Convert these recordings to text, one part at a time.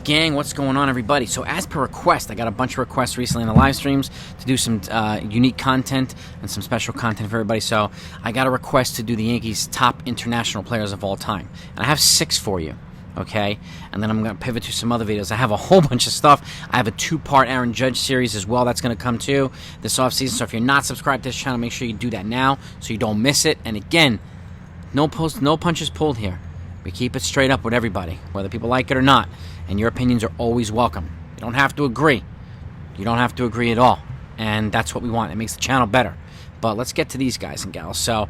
up, gang? What's going on, everybody? So as per request, I got a bunch of requests recently in the live streams to do some unique content and some special content for everybody. So I got a request to do the Yankees' top international players of all time. And I have 6 for you, okay? And then I'm going to pivot to some other videos. I have a whole bunch of stuff. I have a 2-part Aaron Judge series as well that's going to come too this offseason. So if you're not subscribed to this channel, make sure you do that now so you don't miss it. And again, no punches pulled here. We keep it straight up with everybody, whether people like it or not. And your opinions are always welcome. You don't have to agree. You don't have to agree at all. And that's what we want. It makes the channel better. But let's get to these guys and gals. So,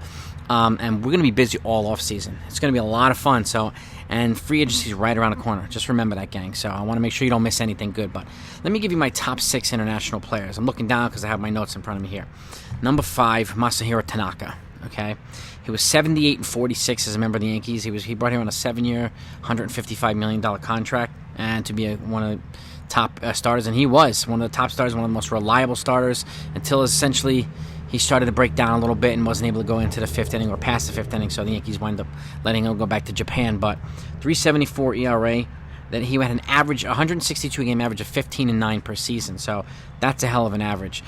and we're going to be busy all off season. It's going to be a lot of fun. So, and free agency is right around the corner. Just remember that, gang. So I want to make sure you don't miss anything good. But let me give you my top 6 international players. I'm looking down because I have my notes in front of me here. Number 5, Masahiro Tanaka. Okay, he was 78-46 as a member of the Yankees. He brought here on a 7-year, $155 million contract, and to be one of the top starters. And he was one of the top starters, one of the most reliable starters until essentially he started to break down a little bit and wasn't able to go into the 5th inning or past the 5th inning. So the Yankees wound up letting him go back to Japan. But 3.74 ERA. That he had an average, 162 game average of 15-9 per season. So that's a hell of an average.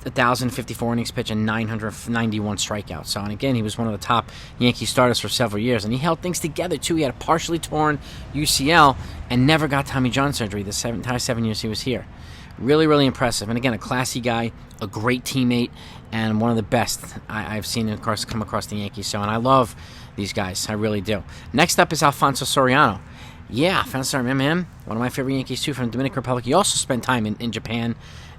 1,054 innings pitched and 991 strikeouts. So, and again, he was one of the top Yankee starters for several years. And he held things together, too. He had a partially torn UCL and never got Tommy John surgery the entire 7 years he was here. Really, really impressive. And again, a classy guy, a great teammate, and one of the best I've seen, of course, come across the Yankees. So, and I love these guys. I really do. Next up is Alfonso Soriano. Yeah, Alfonso Soriano, man. One of my favorite Yankees, too, from the Dominican Republic. He also spent time in Japan.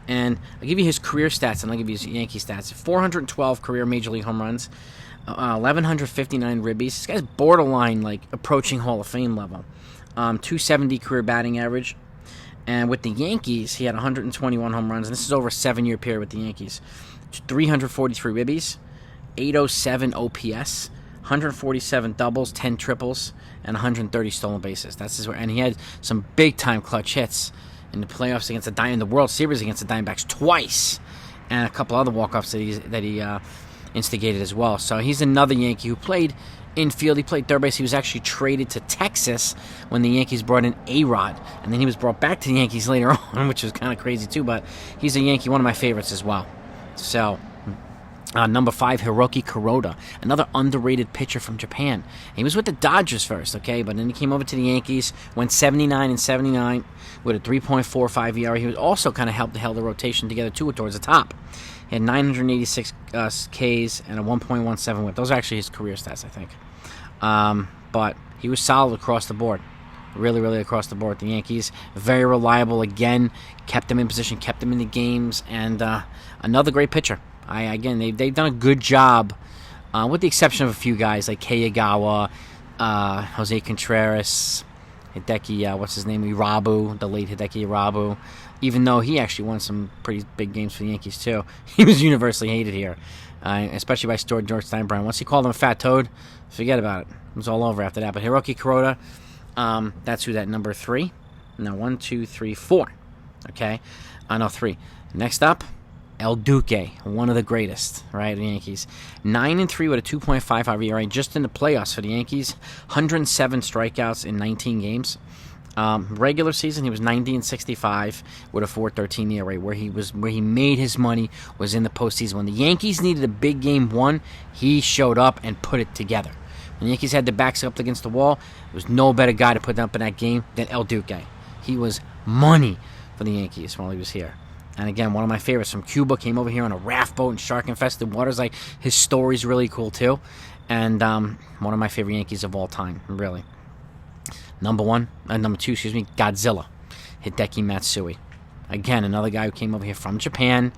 And I'll give you his career stats, and I'll give you his Yankee stats. 412 career Major League home runs, 1,159 ribbies. This guy's borderline, like, approaching Hall of Fame level. 270 career batting average. And with the Yankees, he had 121 home runs, and this is over a 7-year period with the Yankees. 343 ribbies, 807 OPS, 147 doubles, 10 triples, and 130 stolen bases. And he had some big-time clutch hits in the playoffs against in the World Series against the Diamondbacks twice, and a couple other walk-offs that he instigated as well. So he's another Yankee who played infield. He played third base. He was actually traded to Texas when the Yankees brought in A-Rod, and then he was brought back to the Yankees later on, which was kind of crazy too. But he's a Yankee, one of my favorites as well. So. Number 5, Hiroki Kuroda, another underrated pitcher from Japan. He was with the Dodgers first, okay, but then he came over to the Yankees, went 79-79 with a 3.45 ERA. He was also kind of held the rotation together too towards the top. He had 986 Ks and a 1.17 whip. Those are actually his career stats, I think. But he was solid across the board. Really, really across the board with the Yankees. Very reliable again. Kept them in position, kept them in the games, and another great pitcher. They've done a good job, with the exception of a few guys like Keiagawa, Jose Contreras, Hideki, what's his name, Irabu, the late Hideki Irabu. Even though he actually won some pretty big games for the Yankees too, he was universally hated here, especially by George Steinbrenner. Once he called him a fat toad, forget about it. It was all over after that. But Hiroki Kuroda, that's who that number 3. No, 1, 2, 3, 4. Okay, no 3. Next up. El Duque, one of the greatest, right, the Yankees. 9-3 with a 2.55 ERA just in the playoffs for the Yankees. 107 strikeouts in 19 games. Regular season, he was 90-65 with a 4.13 ERA. Where he made his money was in the postseason. When the Yankees needed a big game won, he showed up and put it together. When the Yankees had their backs up against the wall, there was no better guy to put up in that game than El Duque. He was money for the Yankees while he was here. And again, one of my favorites from Cuba, came over here on a raft boat in shark-infested waters. Like, his story's really cool, too. And one of my favorite Yankees of all time, really. Number 2, Godzilla, Hideki Matsui. Again, another guy who came over here from Japan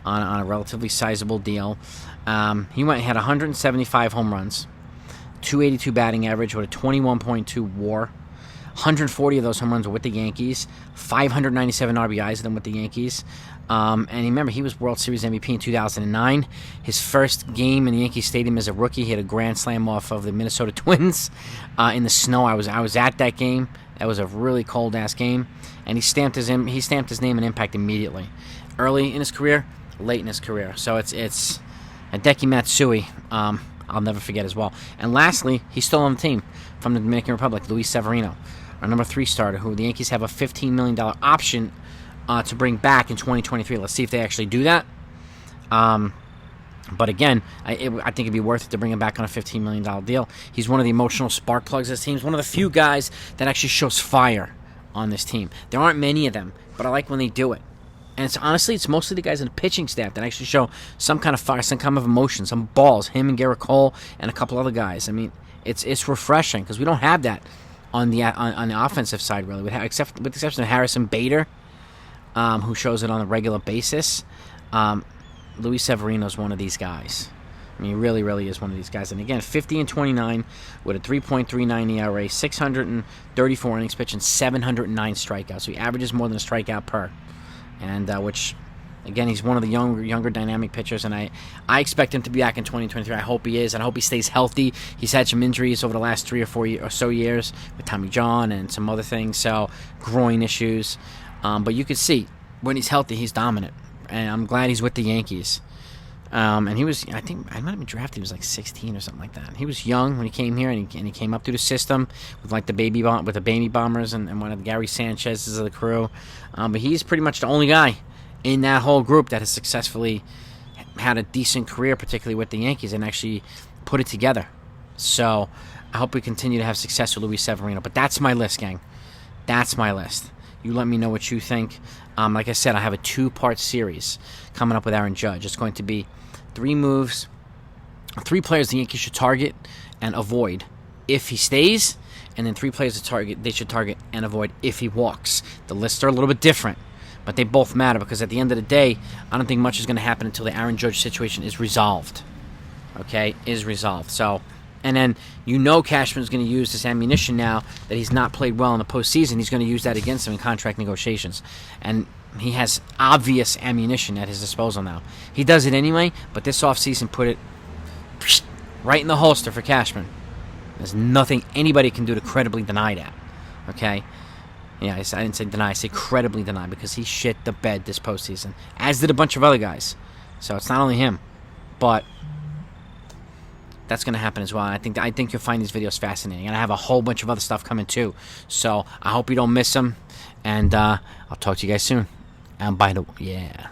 on a relatively sizable deal. He had 175 home runs, 282 batting average with a 21.2 WAR. 140 of those home runs were with the Yankees, 597 RBIs of them with the Yankees. And remember, he was World Series MVP in 2009. His first game in the Yankee Stadium as a rookie, he had a grand slam off of the Minnesota Twins in the snow. I was at that game. That was a really cold-ass game. And he stamped his name and impact immediately. Early in his career, late in his career. So it's Hideki Matsui. I'll never forget as well. And lastly, he's still on the team from the Dominican Republic, Luis Severino. our number 3 starter, who the Yankees have a $15 million option to bring back in 2023. Let's see if they actually do that. But again, I think it'd be worth it to bring him back on a $15 million deal. He's one of the emotional spark plugs of this team. He's one of the few guys that actually shows fire on this team. There aren't many of them, but I like when they do it. And it's mostly the guys in the pitching staff that actually show some kind of fire, some kind of emotion, some balls. Him and Garrett Cole and a couple other guys. I mean, it's refreshing because we don't have that on the offensive side really, with the exception of Harrison Bader, who shows it on a regular basis. Luis Severino is one of these guys. I mean, he really, really is one of these guys. And again, 50-29 with a 3.39 ERA, 634 innings pitched, and 709 strikeouts. So he averages more than a strikeout per. And which, again, he's one of the younger dynamic pitchers. And I expect him to be back in 2023. I hope he is, and I hope he stays healthy. He's had some injuries over the last 3 or 4 or so years with Tommy John and some other things, so groin issues. But you could see when he's healthy, he's dominant. And I'm glad he's with the Yankees. And he was, I think, I might have been drafted. He was like 16 or something like that. He was young when he came here, and he came up through the system with like the baby bombers and one of the Gary Sanchez's of the crew. But he's pretty much the only guy in that whole group that has successfully had a decent career, particularly with the Yankees, and actually put it together. So I hope we continue to have success with Luis Severino. But that's my list, gang. That's my list. You let me know what you think. Like I said, I have a 2-part series coming up with Aaron Judge. It's going to be 3 players the Yankees should target and avoid if he stays, and then 3 players they should target and avoid if he walks. The lists are a little bit different, but they both matter because at the end of the day, I don't think much is going to happen until the Aaron Judge situation is resolved. Okay, is resolved. So, and then Cashman's going to use this ammunition now that he's not played well in the postseason. He's going to use that against him in contract negotiations. And he has obvious ammunition at his disposal now. He does it anyway, but this offseason put it right in the holster for Cashman. There's nothing anybody can do to credibly deny that. Okay? Yeah, I didn't say deny. I say credibly deny because he shit the bed this postseason, as did a bunch of other guys. So it's not only him, but that's going to happen as well. I think you'll find these videos fascinating. And I have a whole bunch of other stuff coming too. So I hope you don't miss them. And I'll talk to you guys soon. And by the way, yeah.